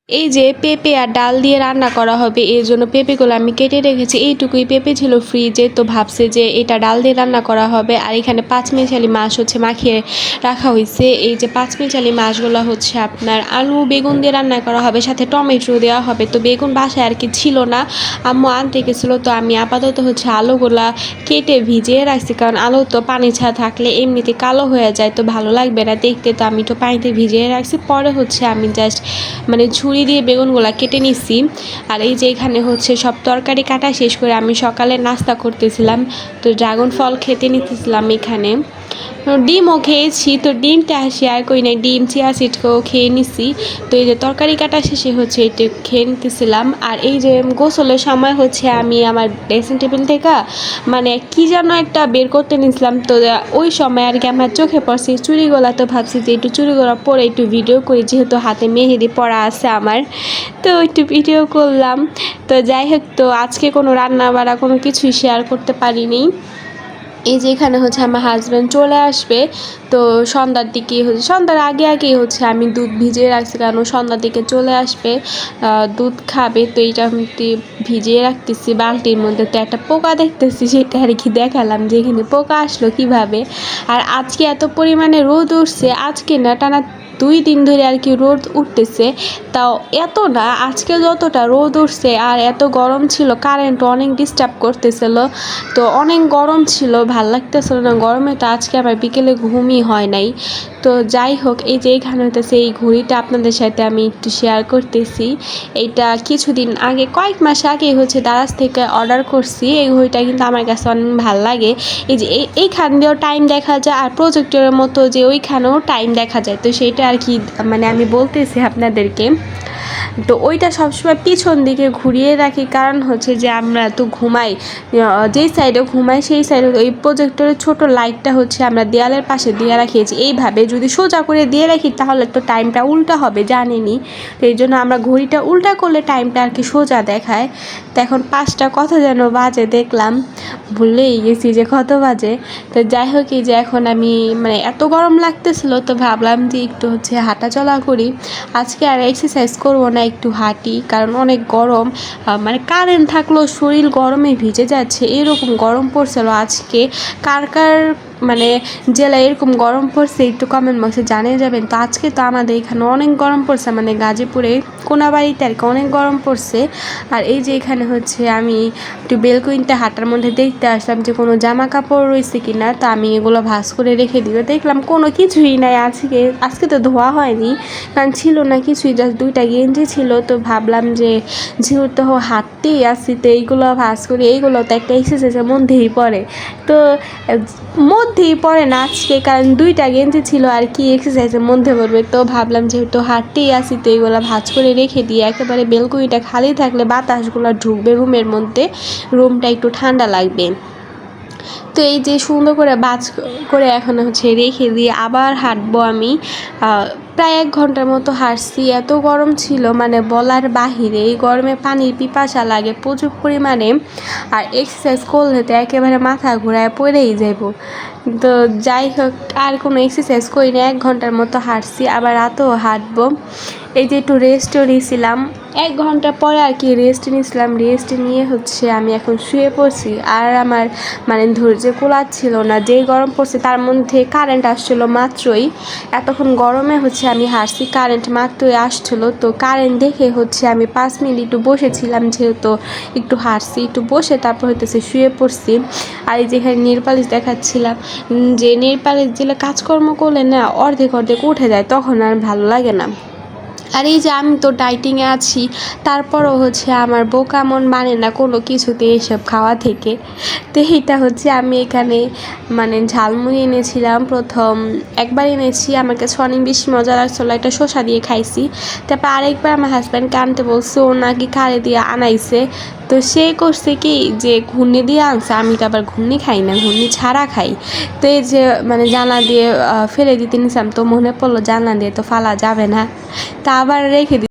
এই যে পেঁপে আর ডাল দিয়ে রান্না করা হবে এর জন্য পেঁপেগুলো আমি কেটে রেখেছি। এইটুকুই পেঁপে ছিল ফ্রিজে, তো ভাবছে যে এটা ডাল দিয়ে রান্না করা হবে। আর এখানে পাঁচমিশালি মাছ হচ্ছে মাখিয়ে রাখা হয়েছে। এই যে পাঁচমিশালি মাছগুলো হচ্ছে আপনার আলু বেগুন দিয়ে রান্না করা হবে, সাথে টমেটো দেওয়া হবে। তো বেগুন বাসায় আর কি ছিল না, আম্মু আনতে গেছিলো, তো আমি আপাতত হচ্ছে আলুগুলা কেটে ভিজিয়ে রাখছি, কারণ আলু তো পানি ছাড়া থাকলে এমনিতে কালো হয়ে যায়, তো ভালো লাগবে না দেখতে। তো আমি তো পানিতে ভিজিয়ে রাখছি, পরে হচ্ছে আমি জাস্ট মানে ছুরি দিয়ে বেগুনগুলা কেটে নিছি। আর এই যে এখানে হচ্ছে সব তরকারি কাটা শেষ করে আমি সকালে নাস্তা করতেছিলাম, তো ড্রাগন ফল খেতে নিতেছিলাম। এখানে ডিমও খেয়েছি, তো ডিমটা শেয়ার করি নাই, ডিম চিয়া সিডকেও খেয়ে নিছি। তো এই যে তরকারি কাটা শেষে হচ্ছে এটা খেয়ে নিতেছিলাম। আর এই যে গোসলের সময় হচ্ছে আমি আমার ড্রেসিং টেবিল থেকে মানে কি যেন একটা বের করতে নিয়েছিলাম, তো ওই সময় আর কি আমার চোখে পড়ছে চুড়িগুলা। তো ভাবছি যে একটু চুড়িগুলা পরে একটু ভিডিও করি, যেহেতু হাতে মেহেদি পরা আছে আমার, তো একটু ভিডিও করলাম। তো যাই হোক, তো আজকে কোনো রান্না বাড়া কোনো কিছুই শেয়ার করতে পারিনি। এই যে এখানে হচ্ছে আমার হাজব্যান্ড চলে আসবে, তো সন্ধ্যার দিকে হচ্ছে সন্ধ্যার আগেই হচ্ছে আমি দুধ ভিজিয়ে রাখছি, কারণ সন্ধ্যার দিকে চলে আসবে, দুধ খাবে। তো এইটা আমি ভিজিয়ে রাখতেছি বালতির মধ্যে। তো একটা পোকা দেখতেছি, সেটা আর কি দেখালাম যে এখানে পোকা আসলো কিভাবে। আর আজকে এত পরিমাণে রোদ উঠছে, আজকে না টানা 2 দিন ধরে আর কি রোদ উঠতেছে। তাও এত না, আজকে যতটা রোদ উঠছে আর এত গরম ছিল, কারেন্ট অনেক ডিস্টার্ব করতেছিল, তো অনেক গরম ছিল, ভাল লাগতেছিল না গরমে। তো আজকে আমার বিকেলে ঘুমই হয় নাই। তো যাই হোক, এই যে এখানে হইতেছে এই ঘড়িটা আপনাদের সাথে আমি একটু শেয়ার করতেছি। এইটা কিছুদিন আগে, কয়েক মাস আগে হচ্ছে দারাজ থেকে অর্ডার করছি। এই ঘড়িটা কিন্তু আমার কাছে অনেক ভালো লাগে। এই যে এইখান দিয়েও টাইম দেখা যায়, আর প্রজেক্টরের মতো যে ওইখানেও টাইম দেখা যায়। তো সেইটা আর কি মানে আমি বলতেছি আপনাদেরকে। তো ওইটা সবসময় পিছন দিকে ঘুরিয়ে রাখি, কারণ হচ্ছে যে আমরা তো ঘুমাই, যেই সাইডে ঘুমাই সেই সাইডে ওই প্রজেক্টরের ছোট লাইটটা হচ্ছে আমরা দেয়ালের পাশে দিয়ে রাখিয়েছি। এইভাবে যদি সোজা করে দিয়ে রাখি তাহলে তো টাইমটা উল্টা হবে, জানেনি। তো এই জন্য আমরা ঘড়িটা উল্টা করলে টাইমটা আর কি সোজা দেখায়। তো এখন 5টা কত যেন বাজে, দেখলাম ভুলেই গেছি যে কত বাজে। তো যাই হোক, এই যে এখন আমি মানে এত গরম লাগতেছিল, তো ভাবলাম যে একটু হচ্ছে হাঁটা চলা করি। আজকে আর এক্সারসাইজ করবো না, একটু হাঁটি, কারণ অনেক গরম। মানে কারেন্ট থাকলেও শরীর গরমে ভিজে যাচ্ছে, এরকম গরম পড়ছিল আজকে। কার কার মানে জেলায় এরকম গরম পড়ছে একটু কমেন্ট বক্সে জানিয়ে যাবেন। তো আজকে তো আমাদের এখানে অনেক গরম পড়ছে, মানে গাজীপুরে কোনাবাড়িতে আর কি অনেক গরম পড়ছে। আর এই যে এখানে হচ্ছে আমি একটু বেলকুইনটা হাঁটার মধ্যে দেখতে আসলাম যে কোনো জামা কাপড় রয়েছে কি না। তো আমি এগুলো ভাঁজ করে রেখে দিবে, দেখলাম কোনো কিছুই নাই। আজকে তো ধোয়া হয়নি, কারণ ছিল না কিছুই, জাস্ট 2টা গেঞ্জি ছিল। তো ভাবলাম যে যেহেতু হাঁটতেই আসছি, তো এইগুলো ভাঁজ করি, এইগুলো তো একটা এক্সারসাইজের মধ্যেই পড়ে। তো মধ্যেই পড়ে না আজকে, কারণ 2টা গেঞ্জি ছিল আর কি এক্সারসাইজের মধ্যে পড়বে। তো ভাবলাম যেহেতু হাঁটতেই আসি, তো এইগুলো ভাঁজ করে রেখে দিয়ে একেবারে বেলকুনিটা খালি থাকলে বাতাসগুলো ঢুকবে রুমের মধ্যে, রুমটা একটু ঠান্ডা লাগবে। তো এই যে সুন্দর করে বাজ করে এখন হচ্ছে রেখে দিয়ে আবার হাঁটবো আমি। প্রায় 1 ঘন্টার মতো হাঁটছি, এত গরম ছিল মানে বলার বাহিরে। এই গরমে পানির পিপাসা লাগে প্রচুর পরিমাণে, আর এক্সারসাইজ করলে তো একেবারে মাথা ঘোরায় পড়েই যাব। তো যাই হোক, আর কোনো এক্সারসাইজ করি না, 1 ঘন্টার মতো হাঁটছি, আবার রাতেও হাঁটবো। এই যে একটু রেস্টও নিয়েছিলাম, 1 ঘন্টা পরে আর কি রেস্ট নিয়েছিলাম। রেস্ট নিয়ে হচ্ছে আমি এখন শুয়ে পড়ছি। আর আমার মানে ধৈর্য কুলাচ্ছিল না, যেই গরম পড়ছে তার মধ্যে কারেন্ট আসছিলো মাত্রই। এতক্ষণ গরমে হচ্ছে আমি হাঁটছি, কারেন্ট মাত্রই আসছিলো। তো কারেন্ট দেখে হচ্ছে আমি 5 মিনিট একটু বসেছিলাম, যেহেতু একটু হাঁটছি, একটু বসে তারপর হইতেছে শুয়ে পড়ছি। আর এই যেখানে নেল পালিশ দেখাচ্ছিলাম, যে নেল পালিশ দিলে কাজকর্ম করলে না অর্ধেক উঠে যায়, তখন আর ভালো লাগে না। আর এই যে আমি তো ডাইটিংয়ে আছি, তারপরও হচ্ছে আমার বোকা মন মানে না কোনো কিছুতে এসব খাওয়া থেকে। তো এইটা হচ্ছে আমি এখানে মানে ঝালমুড়ি এনেছিলাম, প্রথম একবার এনেছি, আমার কাছে অনেক বেশি মজা লাগছিলো, একটা শসা দিয়ে খাইছি। তারপর আরেকবার আমার হাজব্যান্ডকে আনতে বলছে, ও নাকি কারে দিয়ে আনাইছে। তো সে করছে কি যে ঘূর্ণি দিয়ে আনছে, আমি তো আবার ঘূর্ণি খাই না, ঘূর্ণি ছাড়া খাই। তো এই যে মানে জানলা দিয়ে ফেলে দিতে নিছিলাম, তো মনে পড়লো জানলা দিয়ে তো ফালা যাবে না, তা আবার রেখে